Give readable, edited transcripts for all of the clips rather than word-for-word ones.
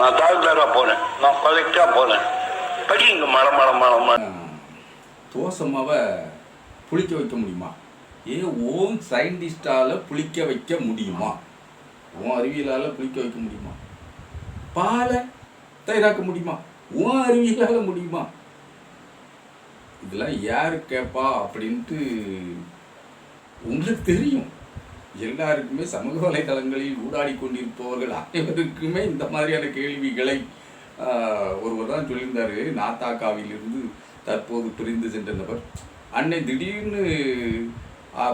நான் தாழ்ந்தாரா போனேன், நான் கலெக்டாக போனேன். படிங்க மரம் மரம் மரம் மரம். தோசமாவை புளிக்க வைக்க முடியுமா? ஓன் சயின்டிஸ்டால் புளிக்க வைக்க முடியுமா? உன் அறிவியலால் புளிக்க வைக்க முடியுமா? பாலை தயாராக்க முடியுமா? உன் அறிவியலால் முடியுமா? இதெல்லாம் யார் கேட்பா அப்படின்ட்டு உங்களுக்கு தெரியும். எல்லாருக்குமே சமூக வலைதளங்களில் ஊடாடி கொண்டிருப்பவர்கள் அனைவருக்குமே இந்த மாதிரியான கேள்விகளை ஒருவர் தான் சொல்லியிருந்தார். நாத்தாக்காவிலிருந்து தற்போது பிரிந்து சென்ற நபர், அன்னை திடீர்னு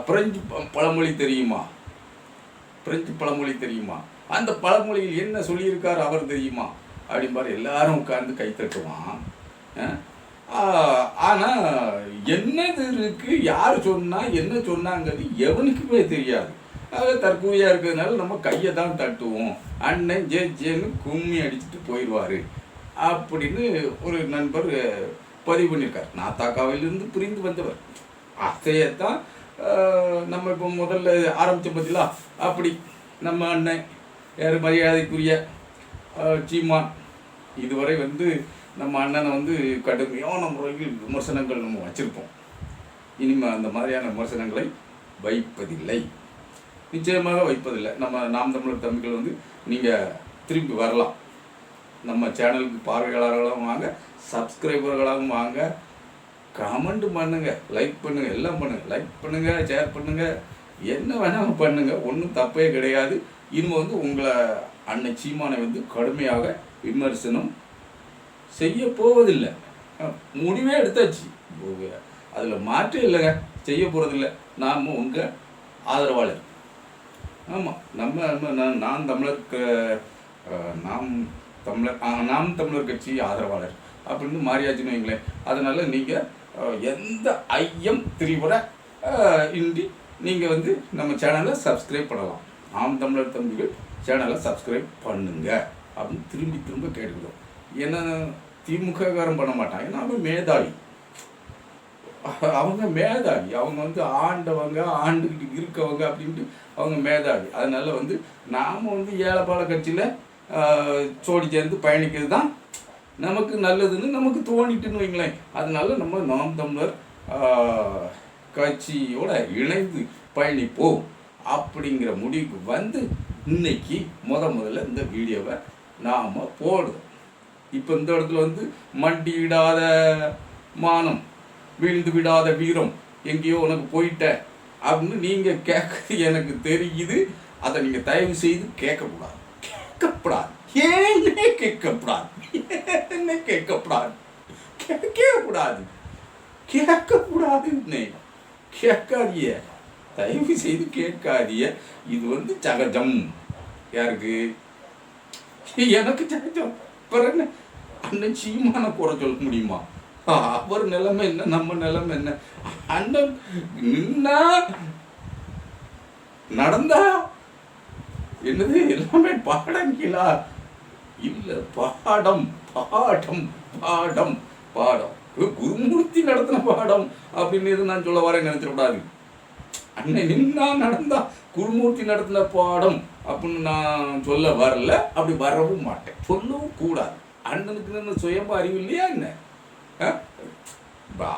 பிரெஞ்சு பழமொழி தெரியுமா? பிரெஞ்சு பழமொழி தெரியுமா? அந்த பழமொழியில் என்ன சொல்லியிருக்கார் அவர் தெரியுமா அப்படின்பாரு. எல்லாரும் உட்கார்ந்து கை தட்டுவான். ஆனால் என்னது இருக்கு, யார் சொன்னா என்ன சொன்னாங்கிறது எவனுக்குமே தெரியாது. அது தற்கூரியாக இருக்கிறதுனால நம்ம கையை தான் தட்டுவோம். அண்ணன் ஜேன்னு கும்மி அடிச்சுட்டு போயிடுவார் அப்படின்னு ஒரு நண்பர் பதிவு பண்ணியிருக்கார். நாத்தாக்காவிலிருந்து பிரிந்து வந்தவர். அதையத்தான் நம்ம இப்போ முதல்ல ஆரம்பித்த பற்றிலா அப்படி நம்ம அண்ணன் யார் மரியாதைக்குரிய சீமான் இதுவரை நம்ம அண்ணனை கடுமையான முறையில் விமர்சனங்கள் நம்ம வச்சுருப்போம். இனிமேல் அந்த மாதிரியான விமர்சனங்களை வைப்பதில்லை, நிச்சயமாக வைப்பதில்லை. நாம் தமிழர் தம்பிகள் நீங்கள் திரும்பி வரலாம். நம்ம சேனலுக்கு பார்வையாளர்களாகவும் வாங்க, சப்ஸ்கிரைபர்களாகவும் வாங்க, கமெண்ட் பண்ணுங்கள், லைக் பண்ணுங்கள், எல்லாம் பண்ணுங்கள். லைக் பண்ணுங்கள், ஷேர் பண்ணுங்கள், என்ன வேணாலும் பண்ணுங்கள், ஒன்றும் தப்பே கிடையாது. இனிமேல் உங்களை அன்னை சீமானை கடுமையாக விமர்சனம் செய்ய போவதில்லை. முடிவே எடுத்தாச்சு, அதில் மாற்றே இல்லைங்க, செய்ய போகிறதில்லை. நாம் உங்கள் ஆதரவாளர். ஆமாம், நாம் தமிழர் கட்சி ஆதரவாளர் அப்படின்னு மாறியாச்சுன்னு வைங்களேன். அதனால் நீங்கள் எந்த ஐயம் திரிபுர இன்றி நீங்கள் நம்ம சேனலை சப்ஸ்கிரைப் பண்ணலாம். நாம் தமிழர் தம்பிகள் சேனலை சப்ஸ்கிரைப் பண்ணுங்க அப்படின்னு திரும்ப கேட்டுக்கிறோம். ஏன்னா திமுககாரம் பண்ண மாட்டான், ஏன்னா அவன் மேதாவி. அவங்க மேதாவி, அவங்க ஆண்டவங்க, ஆண்டுகிட்டு இருக்கவங்க அப்படின்ட்டு அவங்க மேதாவி. அதனால் நாம் ஏழைப்பாள கட்சியில் சோடி சேர்ந்து பயணிக்கிறது தான் நமக்கு நல்லதுன்னு நமக்கு தோணிட்டுன்னு வைங்களேன். அதனால நம்ம நாம் தமிழர் கட்சியோட இணைந்து பயணிப்போம் அப்படிங்கிற முடிவுக்கு இன்னைக்கு முதல்ல இந்த வீடியோவை நாம் போடுறோம். இப்போ இந்த இடத்துல மண்டியிடாத மானம், வீழ்ந்து விடாத வீரம், எங்கேயோ உனக்கு போயிட்ட அப்படின்னு நீங்கள் கேட்குறது எனக்கு தெரியுது. அதை நீங்கள் தயவு செய்து கேட்கக்கூடாது. ஏன்னே கேட்கக்கூடாது, என்ன கேட்கக்கூடாது, கேட்கக்கூடாதுன்னு கேட்காதிய, தயவு செய்து கேட்காதிய. இது சகஜம். யாருக்கு? எனக்கு சகஜம். பிறகு அண்ணன் சீமான குறை சொல்ல முடியுமா? அவர் நிலைமை என்ன, நம்ம நிலைமை என்ன? அண்ணன் நின்னா நடந்தா என்னது எல்லாமே பாடங்களா? இல்லை, பாடம் பாடம் பாடம் பாடம். குருமூர்த்தி நடத்தின பாடம் அப்படின்னு நான் சொல்ல வரேன், நினைச்சிடக்கூடாது. அண்ணன் நின்னா நடந்தா குருமூர்த்தி நடத்தின பாடம் அப்படின்னு நான் சொல்ல வரல, அப்படி வரவும் மாட்டேன், சொல்லவும் கூடாது. அண்ணனுக்கு சுயமா அறிவு இல்லையா என்ன?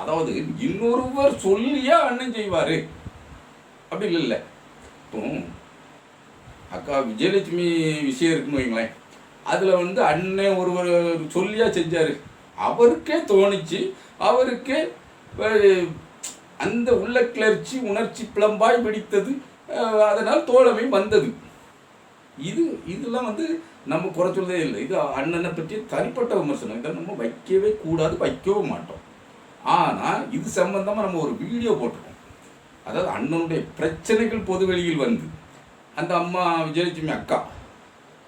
அதாவது இன்னொருவர் சொல்லியா அண்ணன் செய்வாரு, அப்படி இல்லை. இப்போ அக்கா விஜயலட்சுமி விஷயம் இருக்குன்னு வைங்களேன். அதில் அண்ணன் ஒருவர் சொல்லியா செஞ்சார், அவருக்கே தோணிச்சு, அவருக்கே அந்த உள்ள கிளர்ச்சி உணர்ச்சி பிளம்பாய் வெடித்தது, அதனால் தோழமை வந்தது. இதெல்லாம் நம்ம குறை சொல்லதே இல்லை. இது அண்ணனை பற்றி தனிப்பட்ட விமர்சனம், இதை நம்ம வைக்கவே கூடாது, வைக்கவும் மாட்டோம். ஆனால் இது சம்பந்தமாக நம்ம ஒரு வீடியோ போட்டிருக்கோம். அதாவது அண்ணனுடைய பிரச்சனைகள் பொதுவெளியில் அந்த அம்மா விஜயலட்சுமி அக்கா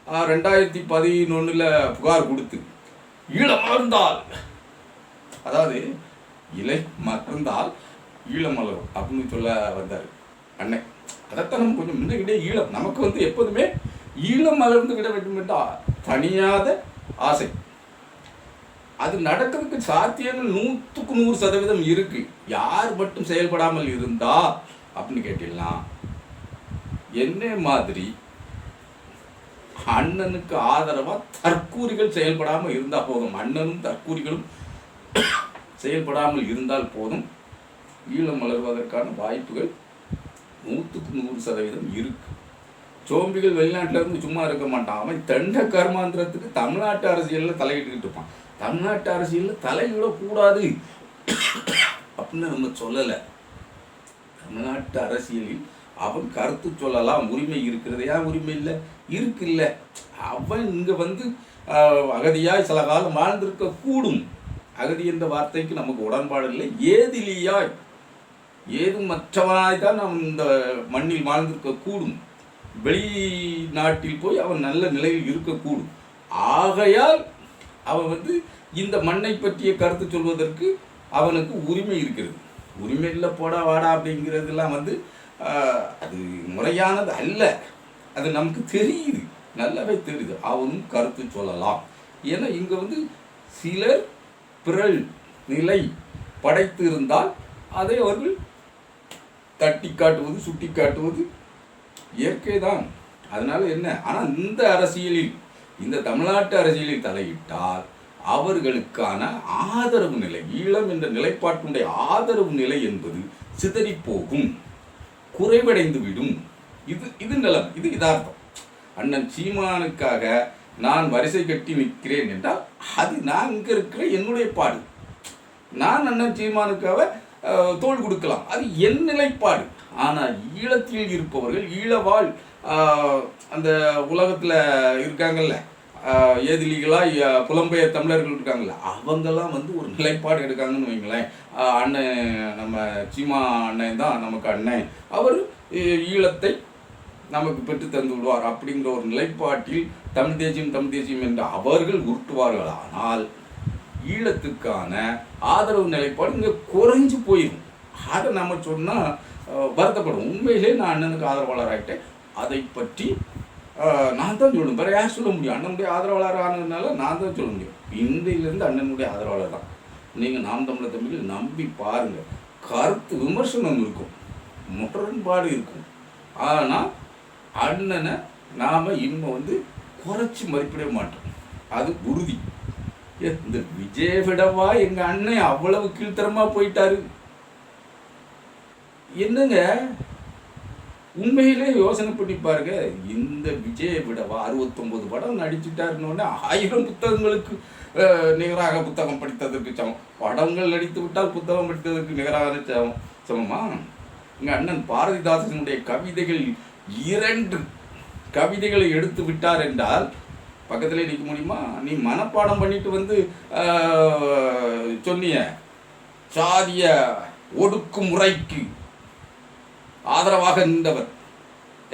2011 புகார் கொடுத்து ஈழமலர்ந்தால், அதாவது இலை மலர்ந்தால் ஈழமலரும் அப்படின்னு சொல்ல வந்தார் அண்ணன். அதைத்தான் நம்ம கொஞ்சம் முன்னகிட்டே ஈழம் நமக்கு எப்போதுமே ஈழம் மலர்ந்து விட வேண்டும் என்ற தனியாத ஆசை. அது நடக்கிறதுக்கு சாத்தியங்கள் 100% இருக்கு. யார் மட்டும் செயல்படாமல் இருந்தா அப்படின்னு கேட்டீங்கன்னா, என்ன மாதிரி அண்ணனுக்கு ஆதரவாக தற்கூரிகள் செயல்படாமல் இருந்தால் போதும். அண்ணனும் தற்கூரிகளும் செயல்படாமல் இருந்தால் போதும். ஈழம் மலர்வதற்கான வாய்ப்புகள் 100% இருக்கு. சோம்பிகள் வெளிநாட்டில் இருந்து சும்மா இருக்க மாட்டான். அவன் தண்ட கர்மாந்திரத்துக்கு தமிழ்நாட்டு அரசியலில் தலையிட்டுக்கிட்டு இருப்பான். தமிழ்நாட்டு அரசியலில் தலையிடக்கூடாது அப்படின்னு நம்ம சொல்லலை. தமிழ்நாட்டு அரசியலில் அவன் கருத்து சொல்லலாம், உரிமை இருக்கிறது. ஏன் உரிமை இல்லை? இருக்குல்ல. அவன் இங்கே வந்து அகதியாய் சில காலம் வாழ்ந்திருக்க கூடும். அகதி என்ற வார்த்தைக்கு நமக்கு உடன்பாடு இல்லை. ஏதிலியாய் ஏதும் மற்றவனாய் தான் அவன் இந்த மண்ணில் வாழ்ந்திருக்க கூடும். வெளிநாட்டில் போய் அவன் நல்ல நிலையில் இருக்கக்கூடும். ஆகையால் அவன் வந்து இந்த மண்ணை பற்றிய கருத்து சொல்வதற்கு அவனுக்கு உரிமை இருக்கிறது. உரிமை இல்லை போடா வாடா அப்படிங்கிறதுலாம் வந்து அது முறையானது அல்ல. அது நமக்கு தெரியுது, நல்லாவே தெரியுது. அவனும் கருத்து சொல்லலாம். ஏன்னா இங்கே வந்து சிலர் பிறல் நிலை படைத்து இருந்தால் அதை அவர்கள் தட்டி காட்டுவது, சுட்டி காட்டுவது இயற்கை தான். அதனால என்ன? ஆனால் இந்த அரசியலில், இந்த தமிழ்நாட்டு அரசியலில் தலையிட்டால் அவர்களுக்கான ஆதரவு நிலை, ஈழம் என்ற நிலைப்பாட்டினுடைய ஆதரவு நிலை என்பது சிதறி போகும், குறைவடைந்து விடும். இது நிலம், இது யதார்த்தம். அண்ணன் சீமானுக்காக நான் வரிசை கட்டி நிற்கிறேன் என்றால் அது நான் இங்கே இருக்கிற என்னுடைய பாடு. நான் அண்ணன் சீமானுக்காக தோள் கொடுக்கலாம், அது என் நிலைப்பாடு. ஆனால் ஈழத்தில் இருப்பவர்கள், ஈழவாழ் அந்த உலகத்தில் இருக்காங்கல்ல, ஏதிலிகளாய் புலம்பெயர் தமிழர்கள் இருக்காங்கல்ல, அவங்கெல்லாம் வந்து ஒரு நிலைப்பாடு எடுக்காங்கன்னு வைங்களேன். அண்ணன் நம்ம சீமா அண்ணன் தான் நமக்கு அண்ணன், அவர் ஈழத்தை நமக்கு பெற்று தந்து விடுவார் அப்படிங்கிற ஒரு நிலைப்பாட்டில் தமிழ் தேசியம் என்று அவர்கள் உருட்டுவார்கள். ஆனால் ஈழத்துக்கான ஆதரவு நிலைப்பாடு இங்கே குறைஞ்சு போயிடும். அதை நம்ம சொன்னால் வருத்தப்படும். உண்மையிலே நான் அண்ணனுக்கு ஆதரவாளர் ஆகிட்டேன், அதை பற்றி நான் தான் சொல்லணும். வேறு யார் சொல்ல முடியும்? அண்ணனுடைய ஆதரவாளர் ஆனதுனால நான் தான் சொல்ல முடியும். இன்றையிலேருந்து அண்ணனுடைய ஆதரவாளர் தான். நீங்கள் நாம் தமிழர் தமிழில் நம்பி பாருங்கள். கருத்து விமர்சனம் இருக்கும், முரண்பாடு இருக்கும். ஆனால் அண்ணனை நாம் இன்னும் வந்து குறைச்சி மதிப்பிட மாட்டோம், அது உறுதி. இந்த விஜய் விடவா எங்கள் அண்ணன் அவ்வளவு கீழ்த்தரமாக போயிட்டாரு? என்னங்க, உண்மையிலே யோசனை பண்ணி பாருங்க. இந்த விஜயை விடவா 69 படம் நடிச்சுட்டாருன்னொடனே 1000 புத்தகங்களுக்கு நிகராக புத்தகம் படித்ததற்கு சமம். படங்கள் நடித்து விட்டால் புத்தகம் படித்ததற்கு நிகராக சமமா? எங்கள் அண்ணன் பாரதிதாசனுடைய கவிதைகள் 2 கவிதைகளை எடுத்து விட்டார் என்றால் பக்கத்தில் நிற்க முடியுமா? நீ மனப்பாடம் பண்ணிட்டு வந்து சொன்னிய சாதிய ஒடுக்குமுறைக்கு ஆதரவாக நின்றவர்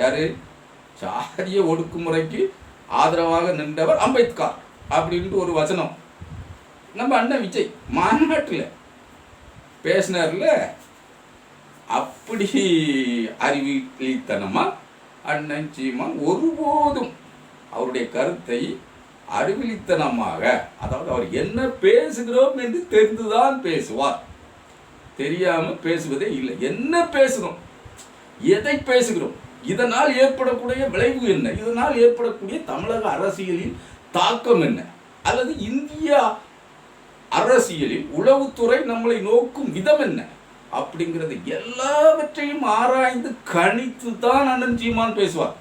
யாரு? சாதிய ஒடுக்குமுறைக்கு ஆதரவாக நின்றவர் அம்பேத்கர் அப்படின்ட்டு ஒரு வசனம் நம்ம அண்ணன் விஜய் மாநாட்டில் பேசினார்ல. அப்படி அறிவிலித்தனமா அண்ணன் சீமான் ஒருபோதும் அவருடைய கருத்தை அறிவிலித்தனமாக, அதாவது அவர் என்ன பேசுகிறோம் என்று தெரிந்துதான் பேசுவார், தெரியாம பேசுவதே இல்லை. என்ன பேசுகிறோம், எதை பேசுகிறோம், இதனால் ஏற்படக்கூடிய விளைவு என்ன, இதனால் ஏற்படக்கூடிய தமிழக அரசியலின் தாக்கம் என்ன, அல்லது இந்திய அரசியலில் உளவுத்துறை நம்மளை நோக்கும் விதம் என்ன அப்படிங்கிறது எல்லாவற்றையும் ஆராய்ந்து கணித்து தான் அண்ணன் சீமான் பேசுவார்.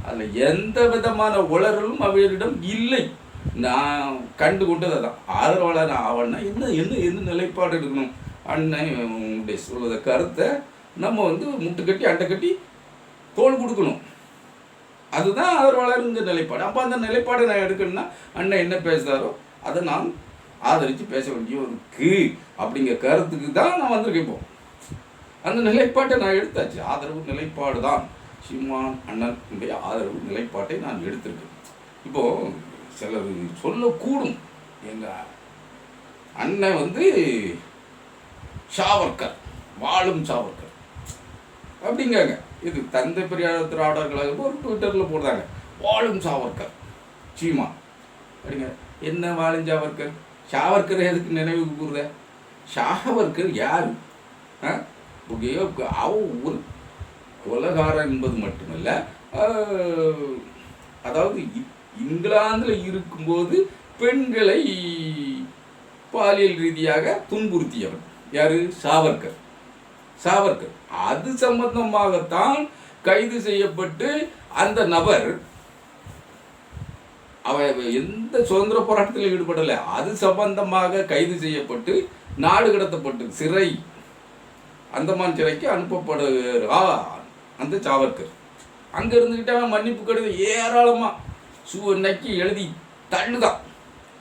அதில் எந்த விதமான உளறலும் அவரிடம் இல்லை. நான் கண்டு கொண்டது தான். ஆதரவாளர் ஆவன்னா என்ன என்ன என்ன நிலைப்பாடு எடுக்கணும்? அண்ணன் உங்களுடைய சொல்வத கருத்தை நம்ம வந்து முட்டுக்கட்டி அண்டை கட்டி தோல் கொடுக்கணும். அதுதான் ஆதரவாளருங்க நிலைப்பாடு. அப்போ அந்த நிலைப்பாடை நான் எடுக்கணும்னா அண்ணன் என்ன பேசுகிறாரோ அதை நான் ஆதரித்து பேச வேண்டிய இருக்கு அப்படிங்கிற கருத்துக்கு தான் நான் வந்திருக்கேன். இப்போ அந்த நிலைப்பாட்டை நான் எடுத்தாச்சு. ஆதரவு நிலைப்பாடு தான் சீமான் அண்ணனுடைய ஆதரவு நிலைப்பாட்டை நான் எடுத்திருக்கேன். இப்போது சிலர் சொல்லக்கூடும், எங்கள் அண்ணன் வந்து சாவர்கர், வாழும் சாவர்கர் அப்படிங்காங்க. இது தந்தை பெரியார் திராவிடர்களாக ஒரு ட்விட்டரில் போடுறாங்க, வாழும் சாவர்கர் சீமான் அப்படிங்க. என்ன வாழும் சாவர்கர்? சாவர்கர் எதுக்கு நினைவு கூறுத? சாவர்கர் யார்? அவ ஒரு கொலகாரன் என்பது மட்டுமல்ல, அதாவது இங்கிலாந்தில் இருக்கும்போது பெண்களை பாலியல் ரீதியாக துன்புறுத்தியவர் யாரு? சாவர்கர். அது சம்பந்தமாகத்தான் கைது செய்யப்பட்டு அந்த நபர் எந்த சுதந்திர போராட்டத்தில் ஈடுபடலை, அது சம்பந்தமாக கைது செய்யப்பட்டு நாடு கடத்தப்பட்டு சிறை, அந்தமான் சிறைக்கு அனுப்பப்படுகிறார் அந்த சாவர்கர். அங்க இருந்துகிட்டு அவன் மன்னிப்பு கடிதம் ஏராளமா நக்கி எழுதி தள்ளுதான்.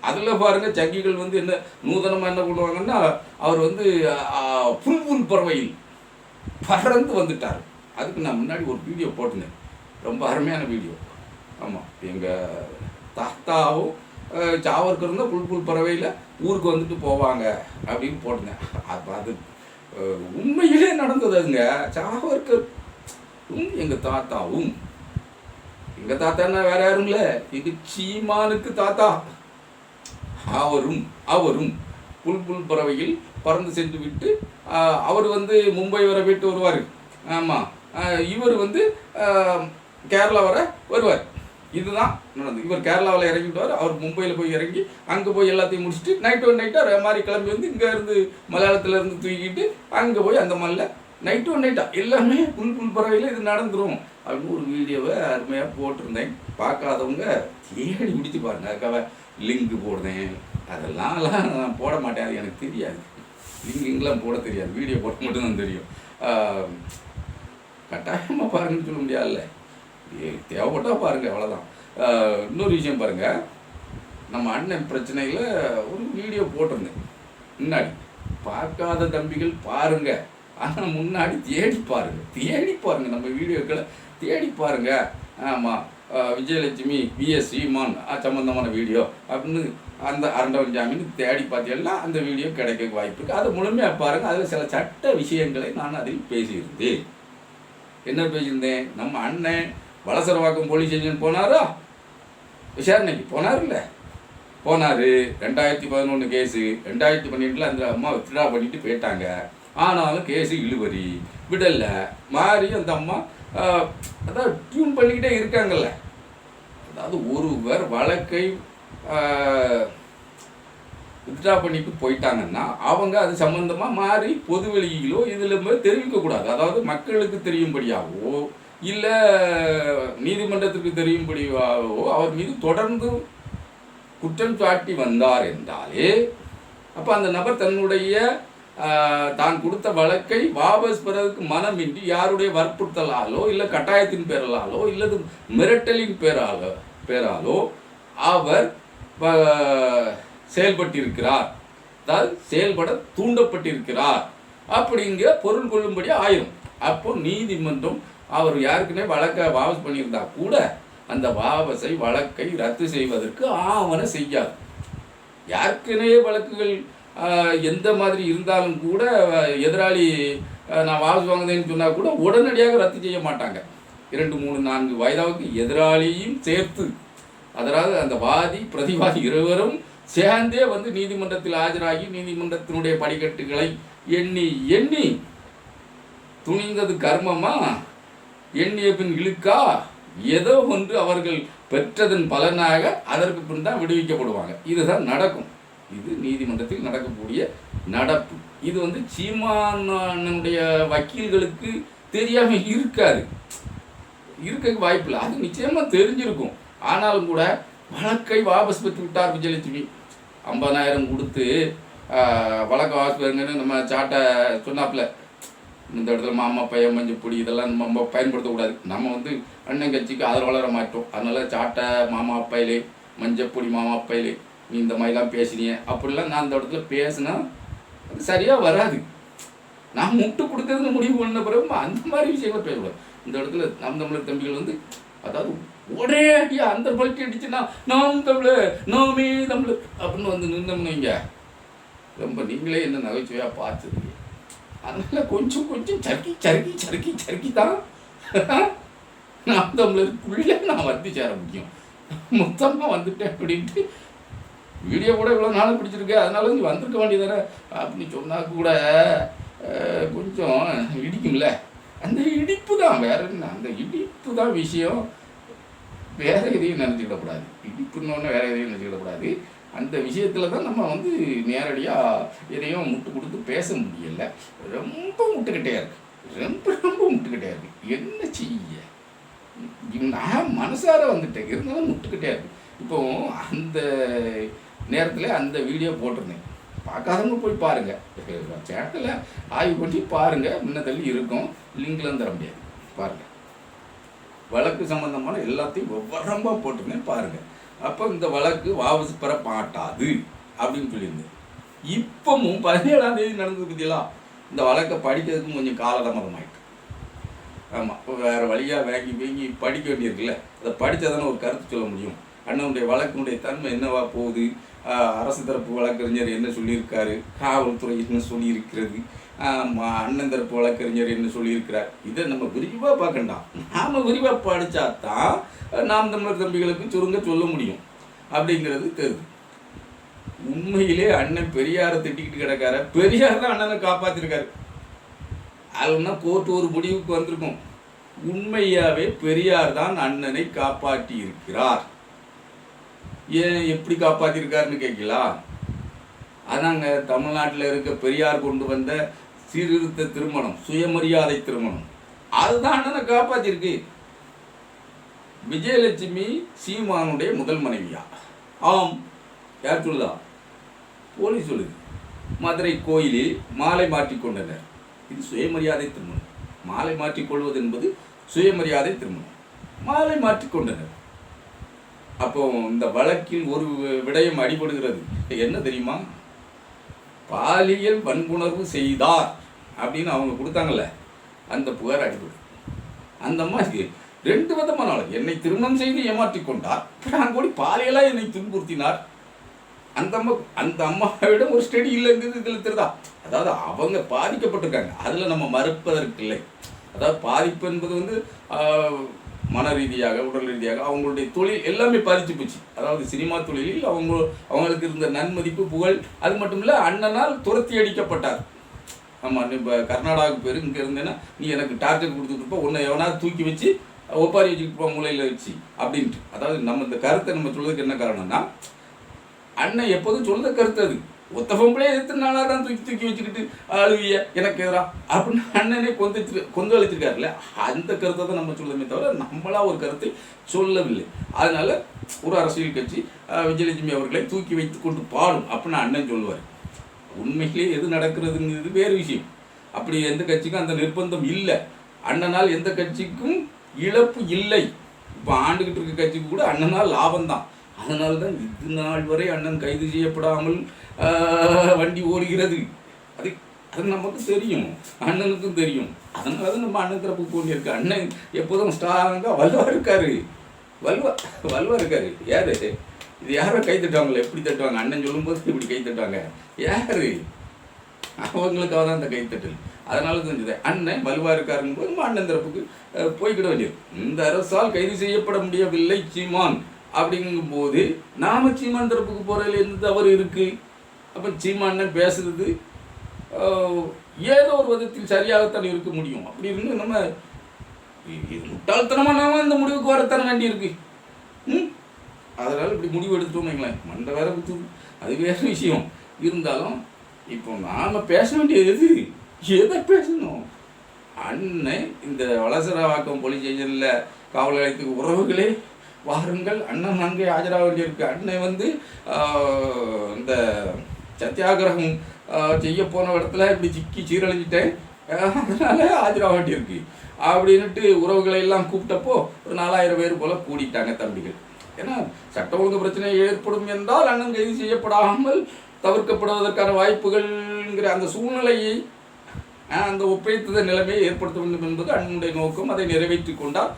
அதில் பாருங்க சங்கிகள் என்ன நூதனமாக என்ன பண்ணுவாங்கன்னா, அவர் புல் பறவையில் பறந்து வந்துட்டார். அதுக்கு நான் முன்னாடி ஒரு வீடியோ போட்டிருந்தேன், ரொம்ப அருமையான வீடியோ. ஆமாம், எங்கள் தாத்தாவும் சாவர்கர் தான் புல் பறவையில் ஊருக்கு வந்துட்டு போவாங்க அப்படின்னு போட்டிருந்தேன். அது உண்மையிலே நடந்தது. அதுங்க சாவர்கர் எங்கள் தாத்தாவும், எங்கள் தாத்தான்னா வேற யாரும் இல்லை, இது சீமானுக்கு தாத்தா. அவரும் புல் பறவையில் பறந்து சென்று விட்டு அவர் மும்பை வர போயிட்டு வருவார். ஆமாம், இவர் கேரளா வர வருவார். இதுதான் நடந்தது. இவர் கேரளாவில் இறங்கிடுவார், அவர் மும்பையில் போய் இறங்கி அங்கே போய் எல்லாத்தையும் முடிச்சுட்டு நைட்டாக மாதிரி கிளம்பி இங்கே இருந்து மலையாளத்தில் இருந்து தூக்கிட்டு அங்கே போய் அந்த மலையில் நைட்டாக எல்லாமே புல் பறவையில் இது நடந்துடும் அப்படின்னு ஒரு வீடியோவை அருமையாக போட்டிருந்தேன். பார்க்காதவங்க தேடி பிடிச்சி பாருங்க. அதுக்காக லிங்க் போடுறேன், அதெல்லாம் நான் போட மாட்டேன், அது எனக்கு தெரியாது. லிங்க்லாம் போட தெரியாது, வீடியோ போட மட்டும்தான் தெரியும். கட்டாயமாக பாருங்கன்னு சொல்ல முடியாதுல்ல, தேவைப்பட்டா பாருங்கள், அவ்வளோதான். இன்னொரு விஷயம் பாருங்கள், நம்ம அண்ணன் பிரச்சனையில் ஒரு வீடியோ போட்டிருந்தேன் முன்னாடி. பார்க்காத தம்பிகள் பாருங்கள், ஆனால் முன்னாடி தேடி பாருங்கள் நம்ம வீடியோக்களை தேடி பாருங்கள். ஆமாம், விஜயலட்சுமி விஎஸ் சீமான் சம்பந்தமான வீடியோ அப்படின்னு அந்த அரண்டவன் ஜாமீன் தேடி பார்த்தீங்கன்னா அந்த வீடியோ கிடைக்க வாய்ப்பு இருக்குது. அதை முழுமையாக பாருங்கள். அதில் சில சட்ட விஷயங்களை நான் அதில் பேசியிருந்தேன். என்ன பேசியிருந்தேன்? நம்ம அண்ணன் வலசரவாக்கம் போலீஸ் ஸ்டேஷன் போனாரா, விசாரணைக்கு போனார். 2011 கேஸு, 2012 அந்த அம்மா வித்ட்ரா பண்ணிட்டு போயிட்டாங்க. ஆனாலும் கேஸு இழுவரி விடலை மாறி அந்த அம்மா அதாவது டியூன் பண்ணிக்கிட்டே இருக்காங்கல்ல. அதாவது ஒருவர் வழக்கை வித்ட்ரா பண்ணிட்டு போயிட்டாங்கன்னா அவங்க அது சம்பந்தமாக மாறி பொதுவெளியிலோ இதில் தெரிவிக்கக்கூடாது. அதாவது மக்களுக்கு தெரியும்படியாகவோ இல்லை நீதிமன்றத்திற்கு தெரியும்படியாகவோ அவர் மீது தொடர்ந்து குற்றம் சாட்டி வந்தார் என்றாலே அப்போ அந்த நபர் தன்னுடைய தான் கொடுத்த வழக்கை வாபஸ் பெறதுக்கு மனமின்றி யாருடைய வற்புறுத்தலாலோ இல்லை கட்டாயத்தின் பேராலோ இல்லது மிரட்டலின் பேராலோ அவர் செயல்பட்டிருக்கிறார், அதாவது செயல்பட தூண்டப்பட்டிருக்கிறார் அப்படிங்கிற பொருள் கொள்ளும்படி ஆயிரும். அப்போ நீதிமன்றம் அவர் யாருக்குன்னே வழக்கை வாபஸ் பண்ணியிருந்தா கூட அந்த வழக்கை ரத்து செய்வதற்கு ஆவண செய்யாது. யாருக்குனே வழக்குகள் எந்த மாதிரி இருந்தாலும் கூட எதிராளி நான் வாபஸ் வாங்குதேன்னு சொன்னால் கூட உடனடியாக ரத்து செய்ய மாட்டாங்க. 2, 3, 4 வாய்தாவுக்கு எதிராளியும் சேர்த்து, அதாவது அந்த வாதி பிரதிவாதி இருவரும் சேர்ந்தே நீதிமன்றத்தில் ஆஜராகி நீதிமன்றத்தினுடைய படிக்கட்டுகளை எண்ணி துணிந்தது கர்மமா, எண்ணிய பின் இழுக்கா, ஏதோ ஒன்று அவர்கள் பெற்றதன் பலனாக அதற்கு பின் தான் விடுவிக்கப்படுவாங்க. இதுதான் நடக்கும். இது நீதிமன்றத்தில் நடக்கக்கூடிய நடப்பு. இது சீமானுடைய வக்கீல்களுக்கு தெரியாமல் இருக்க வாய்ப்பில்லை. அது நிச்சயமாக தெரிஞ்சிருக்கும். ஆனாலும் கூட வழக்கை வாபஸ் பெற்று விட்டார் விஜயலட்சுமி. 50,000 கொடுத்து வழக்கை வாபஸ் பெறுங்கன்னு நம்ம சாட்டை சொன்னாப்புல. இந்த இடத்துல மாமா பையன் மஞ்சப்பொடி இதெல்லாம் நம்ம பயன்படுத்தக்கூடாது. நம்ம அண்ணன் கட்சிக்கு ஆதரவாளர மாட்டோம். அதனால் சாட்டை மாமா அப்பாயிலே, மஞ்சப்பொடி மாமா அப்பாயிலே, நீ இந்த மாதிரிலாம் பேசினிய அப்படிலாம் நான் அந்த இடத்துல பேசினா அது சரியாக வராது. நான் முட்டு கொடுக்குறதுன்னு முடிவு பண்ண பிறகு அந்த மாதிரி விஷயங்களை பேசக்கூடாது. இந்த இடத்துல நாம் தமிழர் தம்பிகள் அதாவது ஒரே அடியா அந்த பல்ட்டி அடிச்சுன்னா நாம் தமிழர் நாமே தமிழர் அப்படின்னு நின்றோம்னு வைங்க, ரொம்ப நீங்களே என்ன நகைச்சுவையாக பார்த்துருக்கீங்க. அதனால் கொஞ்சம் சறுக்கி தான் நாம் தமிழருக்குள்ளே நான் சேர முடியும். மொத்தமாக வந்துட்டேன் அப்படின்ட்டு வீடியோ கூட இவ்வளோ நாளும் பிடிச்சிருக்கு, அதனால நீ வந்திருக்க வேண்டியதானே அப்படின்னு சொன்னால் கூட கொஞ்சம் இடிக்கும்ல. அந்த இடிப்பு தான், வேற என்ன, அந்த இடிப்பு தான் விஷயம். வேற எதையும் நினச்சிக்கிடக்கூடாது. இடிப்புன்னொன்னே வேற எதையும் நினச்சிக்கிடக்கூடாது. அந்த விஷயத்தில் தான் நம்ம வந்து நேரடியாக எதையும் முட்டு கொடுத்து பேச முடியல. ரொம்ப முட்டுக்கிட்டே இருக்கு, ரொம்ப முட்டுக்கிட்டே இருக்கு. என்ன செய்ய, நான் மனசார வந்துட்டேன், இருந்தாலும் முட்டுக்கிட்டே இருக்கு. இப்போ அந்த நேரத்தில் அந்த வீடியோ போட்டிருந்தேன், பார்க்காதவங்க போய் பாருங்கள், சேனலில் ஆய்வு பண்ணி பாருங்கள், முன்ன தள்ளி இருக்கும், லிங்க்லாம் தர முடியாது, பாருங்கள். வழக்கு சம்பந்தமான எல்லாத்தையும் விவரமாக போட்டிருந்தேன், பாருங்கள். அப்போ இந்த வழக்கு வாபஸ் பெற மாட்டாது அப்படின்னு சொல்லியிருந்தேன். இப்பவும் 17ஆம் தேதி நடந்தது பற்றியெல்லாம் இந்த வழக்கை படிக்கிறதுக்கும் கொஞ்சம் காலதாமதம் ஆகிட்டு. ஆமாம், இப்போ வேறு வழியாக வாங்கி படிக்க வேண்டியிருக்குல்ல, அதை படித்தா தானே ஒரு கருத்து சொல்ல முடியும். அண்ணனுடைய வழக்கினுடைய தன்மை என்னவா போகுது, அரசு தரப்பு வழக்கறிஞர் என்ன சொல்லியிருக்காரு, காவல்துறை என்ன சொல்லியிருக்கிறது, அண்ணன் தரப்பு வழக்கறிஞர் என்ன சொல்லியிருக்கிறார், இதை நம்ம விரிவாக பார்க்கண்டாம். நாம் விரிவாக படித்தா தான் நாம் தமிழர் தம்பிகளுக்கு சுருங்க சொல்ல முடியும் அப்படிங்கிறது தெரியுது. உண்மையிலே அண்ணன் பெரியாரை திட்டிக்கிட்டு கிடக்கார, பெரியார் தான் அண்ணனை காப்பாற்றிருக்காரு. அதுனா கோர்ட்டு ஒரு முடிவுக்கு வந்திருக்கும், உண்மையாகவே பெரியார் தான் அண்ணனை காப்பாற்றி இருக்கிறார். ஏன் எப்படி காப்பாற்றிருக்காருன்னு கேட்கலாம். அதாங்க தமிழ்நாட்டில் இருக்க பெரியார் கொண்டு வந்த சீர்திருத்த திருமணம், சுயமரியாதை திருமணம், அதுதான் அண்ணனை காப்பாற்றிருக்கு. விஜயலட்சுமி சீமானுடைய முதல் மனைவியா? ஆம். யார் சொல்லுதா? போலீஸ் சொல்லுது. மதுரை கோயிலில் மாலை மாற்றிக்கொண்டனர். இது சுயமரியாதை திருமணம். மாலை மாற்றிக்கொள்வது என்பது சுயமரியாதை திருமணம். மாலை மாற்றிக்கொண்டனர். அப்போ இந்த வழக்கில் ஒரு விடயம் அடிபடுகிறது. என்ன தெரியுமா? பாலியல் வன்புணர்வு செய்தார் அப்படின்னு அவங்க கொடுத்தாங்கல்ல, அந்த புகார் அடிபடும். அந்த மாதிரி 2 விதமான என்னை திருமணம் செய்து ஏமாற்றிக் கொண்டார், நான் கூட பாலியலாக என்னை துன்புறுத்தினார். அந்த அம்மாவிடம் ஒரு ஸ்டடி இல்லைங்கிறது இதில் தெரியுதா? அதாவது அவங்க பாதிக்கப்பட்டிருக்காங்க, அதில் நம்ம மறுப்பதற்கு இல்லை. அதாவது பாதிப்பு என்பது வந்து மன ரீதியாக, உடல் ரீதியாக அவங்களுடைய தொழில் எல்லாமே பாதிச்சு போச்சு. அதாவது சினிமா தொழிலில் அவங்களுக்கு இருந்த நன்மதிப்பு, புகழ், அது மட்டும் இல்லை, அண்ணனால் துரத்தி அடிக்கப்பட்டார். ஆமாம், இப்போ கர்நாடகாவுக்கு பேர், இங்கே இருந்தேன்னா நீ எனக்கு டார்கெட் கொடுத்துட்ருப்ப, உன்னை எவனாவது தூக்கி வச்சு ஒப்பாரி வச்சுக்கிட்டு போ மூலையில் வச்சு அப்படின்ட்டு. அதாவது நம்ம இந்த கருத்தை நம்ம சொல்றதுக்கு என்ன காரணம்னா, அண்ணன் எப்போதும் சொல்ற கருத்து அது. ஒத்த பொம்பளே எத்தனை நாளாக தான் தூக்கி வச்சுக்கிட்டு அழுவிய எனக்கு எதிரா அப்படின்னு அண்ணனே கொந்தளிச்சிருக்காருல்ல, அந்த கருத்தை தான் நம்ம சொல்லணுமே தவிர நம்மளா ஒரு கருத்தை சொல்லவில்லை. அதனால ஒரு அரசியல் கட்சி விஜயலட்சுமி அவர்களை தூக்கி வைத்து கொண்டு பாடும் அப்படின்னு அண்ணன் சொல்லுவார். உண்மையிலே எது நடக்கிறதுங்கிறது வேறு விஷயம். அப்படி எந்த கட்சிக்கும் அந்த நிர்பந்தம் இல்லை. அண்ணனால் எந்த கட்சிக்கும் இழப்பு இல்லை. இப்போ ஆண்டுகிட்டு இருக்க கட்சிக்கு கூட அண்ணனால் லாபம்தான். அதனால தான் இது நாள் வரை அண்ணன் கைது செய்யப்படாமல் வண்டி ஓடுகிறது. அது நமக்கு தெரியும், அண்ணனுக்கும் தெரியும். அதனால தான் நம்ம அண்ணன் தரப்பு போட்டியிருக்கு. அண்ணன் எப்போதும் ஸ்ட்ராங்காக வலுவாக இருக்காரு, வலுவாக இருக்காரு. யார் இது? யாரோ கை தட்டுவாங்களே, எப்படி தட்டுவாங்க? அண்ணன் சொல்லும்போது இப்படி கை தட்டுவாங்க. யார்? அவங்களுக்காக தான் அந்த கைத்தட்டல். அதனால தெரிஞ்சது அண்ணன் வலுவாக இருக்காருங்க போது நம்ம அண்ணன் தரப்புக்கு போய்கிட வேண்டியது. இந்த அரசால் கைது செய்யப்பட முடியவில்லை சீமான் அப்படிங்கும்போது நாம சீமான் தரப்புக்கு போகிறதுல எந்த தவறு இருக்குது? அப்போ சீமான் பேசுறது ஏதோ ஒரு விதத்தில் சரியாகத்தான் இருக்க முடியும். அப்படி இருந்து நம்ம முட்டாள்தனமாக நாம இந்த முடிவுக்கு வரத்தான வேண்டி இருக்கு. அதனால் இப்படி முடிவு எடுத்துட்டோம் வைங்களேன், மண்டை வேற குத்துது, அது வேற விஷயம். இருந்தாலும் இப்போ நாம் பேச வேண்டியது எதை பேசணும்? அண்ணன் இந்த வலசரவாக்கம் போலீஸ் ஸ்டேஷனில் காவல் நிலையத்துக்கு உறவுகளே வாருங்கள், அண்ணன் அங்கே ஆஜராக வேண்டியிருக்கு. அண்ணன் வந்து இந்த சத்தியாகிரகம் செய்ய போன இடத்துல இப்படி சிக்கி சீரழிஞ்சிட்டேன், அதனால ஆஜராக வேண்டியிருக்கு அப்படின்ட்டு உறவுகளை எல்லாம் கூப்பிட்டப்போ ஒரு 4000 பேர் போல் கூடிட்டாங்க தம்பிகள். ஏன்னா சட்ட ஒழுங்கு பிரச்சனை ஏற்படும் என்றால் அண்ணன் கைது செய்யப்படாமல் தவிர்க்கப்படுவதற்கான வாய்ப்புகள்ங்கிற அந்த சூழ்நிலையை, அந்த ஒப்படைத்த நிலைமையை ஏற்படுத்த வேண்டும் என்பது அண்ணனுடைய நோக்கம். அதை நிறைவேற்றி கொண்டால்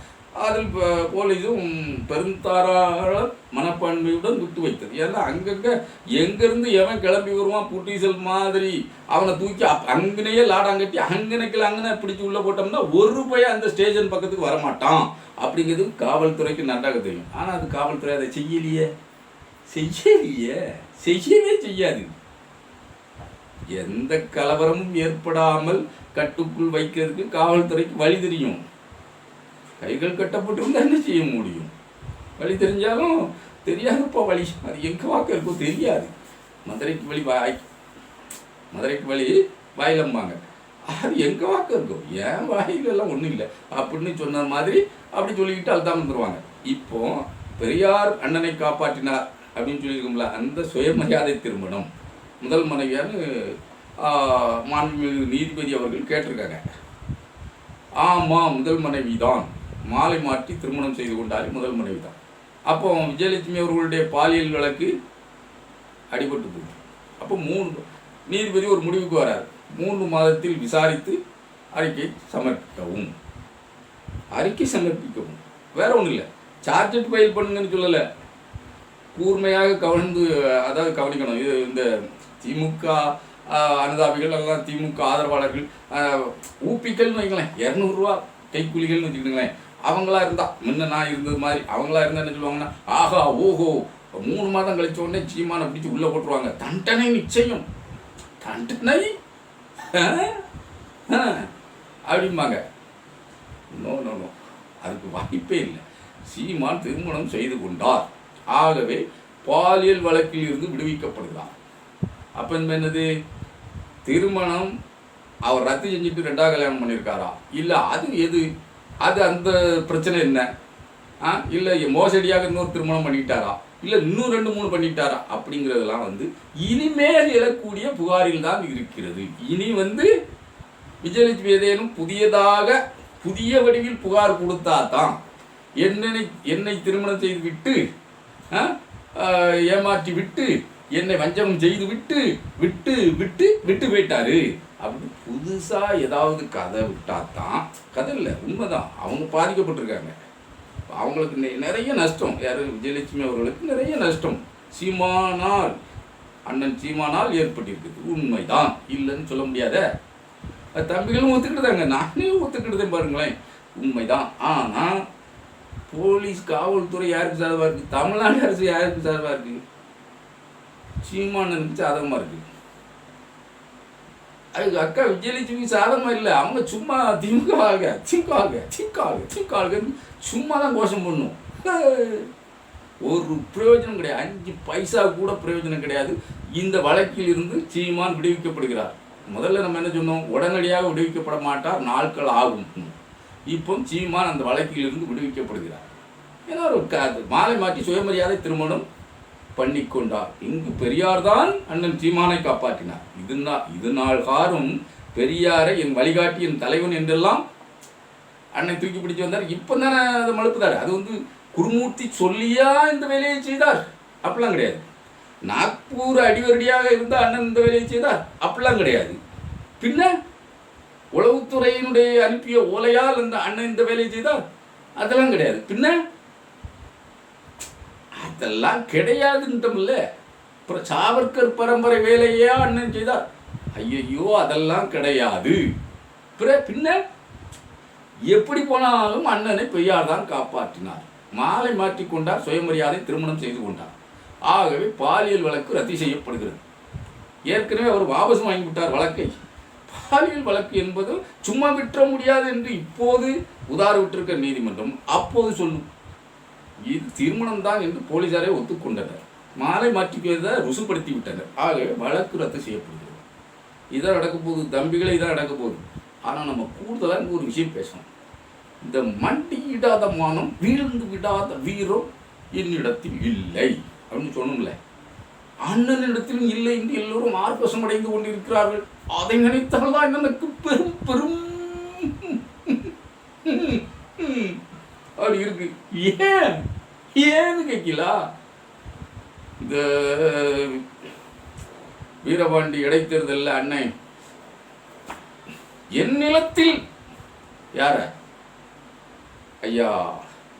அதில் போலீஸும் பெருந்தாராள மனப்பான்மையுடன் விட்டு வைத்தது. ஏன்னா அங்கங்கே எங்கேருந்து எவன் கிளம்பி வருவான் புட்டீசல் மாதிரி அவனை தூக்கி அங்கனையே லாடாங்கட்டி அங்கனைக்கு பிடிச்சி உள்ளே போட்டோம்னா ஒரு பையன் அந்த ஸ்டேஷன் பக்கத்துக்கு வரமாட்டான் அப்படிங்கிறது காவல்துறைக்கு நன்றாக தெரியும். ஆனால் அது காவல்துறை அதை செய்யவே செய்யாது. எந்த கலவரமும் ஏற்படாமல் கட்டுக்குள் வைக்கிறதுக்கு காவல்துறைக்கு வழி தெரியும். கைகள் கட்டப்பட்டிருந்தா என்ன செய்ய முடியும்? வழி தெரிஞ்சாலும் தெரியாதுப்பா வழி, அது எங்கே வாக்க இருக்கும் தெரியாது. மதுரைக்கு வழி வாயிலம்பாங்க, அது எங்கே வாக்க இருக்கும், ஏன் வாயிலெல்லாம் ஒன்றும் இல்லை அப்படின்னு சொன்ன மாதிரி அப்படி சொல்லிக்கிட்டு அழுதாம வந்துடுவாங்க. இப்போ பெரியார் அண்ணனை காப்பாற்றினார் அப்படின்னு சொல்லியிருக்கோம்ல, அந்த சுயமரியாதை திருமணம் முதல் மனைவியான்னு மாண்புமிகு நீதிபதி அவர்கள் கேட்டிருக்காங்க. ஆமாம், முதல் மனைவி தான், மாலை மாற்றி திருமணம் செய்து கொண்டாலே முதல் மனைவி தான். அப்போ விஜயலட்சுமி அவர்களுடைய பாலியல் வழக்கு அடிபட்டு போகுது. அப்போ நீதிபதி ஒரு முடிவுக்கு வரார், 3 மாதத்தில் விசாரித்து அறிக்கை சமர்ப்பிக்கவும். வேற ஒன்றும் இல்லை, சார்ஜ் ஷீட் ஃபைல் பண்ணுங்கன்னு சொல்லலை, கூர்மையாக கவனிக்கணும். இது இந்த திமுக அனுதாபிகள் எல்லாம், திமுக ஆதரவாளர்கள், ஊப்பிக்கள்னு வைங்களேன், 200 ரூபா கைக்கூலிகள்னு வச்சுக்கிட்டுங்களேன், அவங்களா இருந்தா முன்ன நான் இருந்தது மாதிரி அவங்களா இருந்தா என்ன சொல்லுவாங்கன்னா, ஆஹா ஓஹோ 3 மாதம் கழிச்ச உடனே சீமானை பிடிச்சி உள்ளே போட்டுருவாங்க, தண்டனை நிச்சயம், தண்டனை அப்படிம்பாங்க. நோ, அதுக்கு வாய்ப்பே இல்லை. சீமான் திருமணம் செய்து கொண்டார், ஆகவே பாலியல் வழக்கில் இருந்து விடுவிக்கப்படுகிறார். அப்போ என்னது, திருமணம் அவர் ரத்து செஞ்சுட்டு 2வது கல்யாணம் பண்ணியிருக்காரா, இல்லை அது அந்த பிரச்சனை என்ன, இல்லை மோசடியாக இன்னொரு திருமணம் பண்ணிட்டாரா, இல்லை இன்னும் 2-3 பண்ணிட்டாரா அப்படிங்கிறதெல்லாம் இனிமேல் எழக்கூடிய புகாரில் தான் இருக்கிறது. இனி விஜயலட்சுமி ஏதேனும் புதிய வடிவில் புகார் கொடுத்தா தான், என்னை திருமணம் செய்து விட்டு ஏமாற்றி விட்டு என்னை வஞ்சகம் செய்து விட்டு போயிட்டாரு அப்படின்னு புதுசாக ஏதாவது கதை விட்டாதான், கதை இல்லை உண்மைதான், அவங்க பாதிக்கப்பட்டிருக்காங்க, அவங்களுக்கு நிறைய நஷ்டம். யார், விஜயலட்சுமி அவர்களுக்கு நிறைய நஷ்டம் அண்ணன் சீமானால் ஏற்பட்டிருக்குது, உண்மைதான், இல்லைன்னு சொல்ல முடியாத. தம்பிகளும் ஒத்துக்கிட்டுதாங்க, நானே ஒத்துக்கிட்டுதேன் பாருங்களேன், உண்மைதான். ஆனால் போலீஸ் காவல்துறை யாருக்கு சார்பாக இருக்குது, தமிழ்நாடு அரசு யாருக்கு சார்பாக இருக்குது, சீமானனுக்கு சாதகமாக இருக்குது. அதுக்கு அக்கா விஜயலட்சுமி சாதகமாக இல்லை, அவங்க சும்மா திமுக சும்மா தான் கோஷம் பண்ணும், ஒரு பிரயோஜனம் கிடையாது, 5 பைசா கூட பிரயோஜனம் கிடையாது. இந்த வழக்கில் இருந்து சீமான் விடுவிக்கப்படுகிறார். முதல்ல நம்ம என்ன சொன்னோம், உடனடியாக விடுவிக்கப்பட மாட்டார், நாட்கள் ஆகும். இப்போ சீமான் அந்த வழக்கில் இருந்து விடுவிக்கப்படுகிறார். ஏன்னா ஒரு மாலை மாற்றி சுயமரியாதை திருமணம் பண்ணிக்கொண்டார். இங்கு பெரியார் தான் அண்ணன் சீமானை காப்பாற்றினார். இது நாள் காரும் பெரியாரை என் வழிகாட்டி, என் தலைவன் என்றெல்லாம் அண்ணன் தூக்கி பிடிச்சு வந்தார். இப்போ தானே அதை மழுப்புதார். அது குருமூர்த்தி சொல்லியா இந்த வேலையை செய்தார் அப்படிலாம் கிடையாது. நாக்பூர் அடிவரடியாக இருந்த அண்ணன் இந்த வேலையை செய்தார் அப்படிலாம் கிடையாது. பின்ன உளவுத்துறையினுடைய அனுப்பிய ஓலையால் அந்த அண்ணன் இந்த வேலையை செய்தார் அதெல்லாம் கிடையாது. பின்ன அதெல்லாம் கிடையாதுன்றமில்ல. அப்புறம் சாவர்கர் பரம்பரை வேலையா அண்ணன் செய்தார், ஐயோ அதெல்லாம் கிடையாது. பின்ன எப்படி போனாலும் அண்ணனை பெரியார் தான் காப்பாற்றினார். மாலை மாற்றிக்கொண்டார், சுயமரியாதை திருமணம் செய்து கொண்டார். ஆகவே பாலியல் வழக்கு ரத்து செய்யப்படுகிறது. ஏற்கனவே அவர் வாபஸ் வாங்கிவிட்டார் வழக்கை. பாலியல் வழக்கு என்பது சும்மா விட்டுற முடியாது என்று இப்போது உதார விட்டிருக்க நீதிமன்றம் அப்போது சொல்லும், இது திருமணம் தான் என்று போலீசாரை ஒத்துக்கொண்டனர். மாலை மாற்றிக்கிறத ருசுப்படுத்தி விட்டனர். ஆகவே வழக்கு ரத்து செய்யப்படுகிறது. இதான் நடக்க போகுது தம்பிகளை, இதான் நடக்க போகுது. ஆனால் நம்ம கூடுதலாக ஒரு விஷயம் பேசணும். இந்த மண்டியிடாத மானம், வீழ்ந்து விடாத வீரம் என்னிடத்தில் இல்லை அப்படின்னு சொன்னோம்ல, அண்ணனிடத்திலும் இல்லை என்று எல்லோரும் ஆர்ப்பசம் அடைந்து கொண்டிருக்கிறார்கள். அதை நினைத்தால் தான் எனக்கு பெரும் பெரும் அப்படி இருக்கு. ஏன்னு கேட்கலா, இந்த வீரபாண்டி இடைத்தேர்தலில் அண்ணன் என் நிலத்தில் யார ஐயா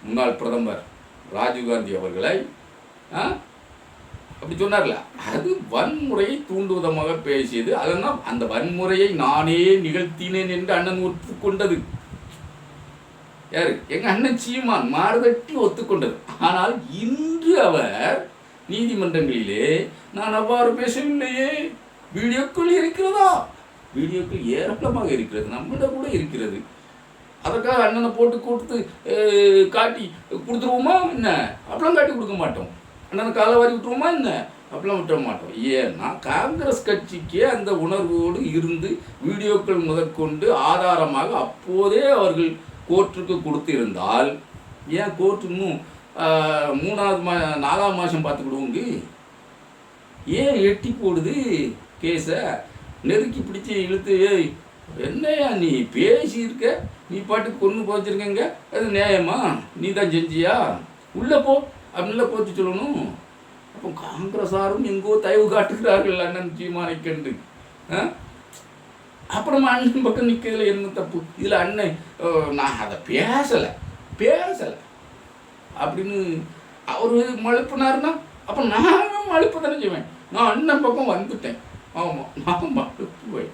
முன்னாள் பிரதமர் ராஜீவ்காந்தி அவர்களை அப்படி சொன்னார்ல, அது வன்முறையை தூண்டுவதமாக பேசியது. அதனால் அந்த வன்முறையை நானே நிகழ்த்தினேன் என்று அண்ணன் ஒத்துக்கொண்டது. யாரு? எங்க அண்ணன் சீமான் மாறுதட்டி ஒத்துக்கொண்டது. ஆனால் இன்று அவர் நீதிமன்றங்களிலே நான் அவ்வாறு பேசவில்லையே, வீடியோக்கள் இருக்கிறதா? வீடியோக்கள் ஏராளமாக இருக்கிறது, நம்மிடம் கூட இருக்கிறது. அதற்காக அண்ணனை போட்டு கொடுத்து காட்டி கொடுத்துருவோமா என்ன? அப்படிலாம் காட்டி கொடுக்க மாட்டோம். அண்ணனை காலை வாரி விட்டுருவோமா என்ன? அப்படிலாம் விட்டுற மாட்டோம். ஏன்னா காங்கிரஸ் கட்சிக்கே அந்த உணர்வோடு இருந்து வீடியோக்கள் முதற்கொண்டு ஆதாரமாக அப்போதே அவர்கள் கோர்ட்டுக்கு கொடுத்து இருந்தால் ஏன் கோர்ட்டு இன்னும் 4ஆவது மாதம் பார்த்துக்கிடுவோங்க? ஏன் எட்டி போடுது கேஸை? நெருக்கி பிடிச்சி இழுத்து என்னையா நீ பேசியிருக்க, நீ பாட்டுக்கு கொண்டு போச்சிருக்கங்க, அது நியாயமா? நீ தான் செஞ்சியா? உள்ளே போ அப்படின்லாம் போச்சு சொல்லணும். அப்போ காங்கிரஸாரும் எங்கோ தயவு காட்டுகிறார்கள் அண்ணன் சீமானை கண்டு. அப்புறமா அண்ணன் பக்கம் நிற்கிறதுல என்ன தப்பு? இதில் அண்ணன் நான் அதை பேசலை அப்படின்னு அவர் மழுப்பினார்னா அப்போ நானும் மழுப்பு தானே செய்வேன். நான் அண்ணன் பக்கம் வந்துட்டேன். ஆமாம், நான் மழுப்புவேன்.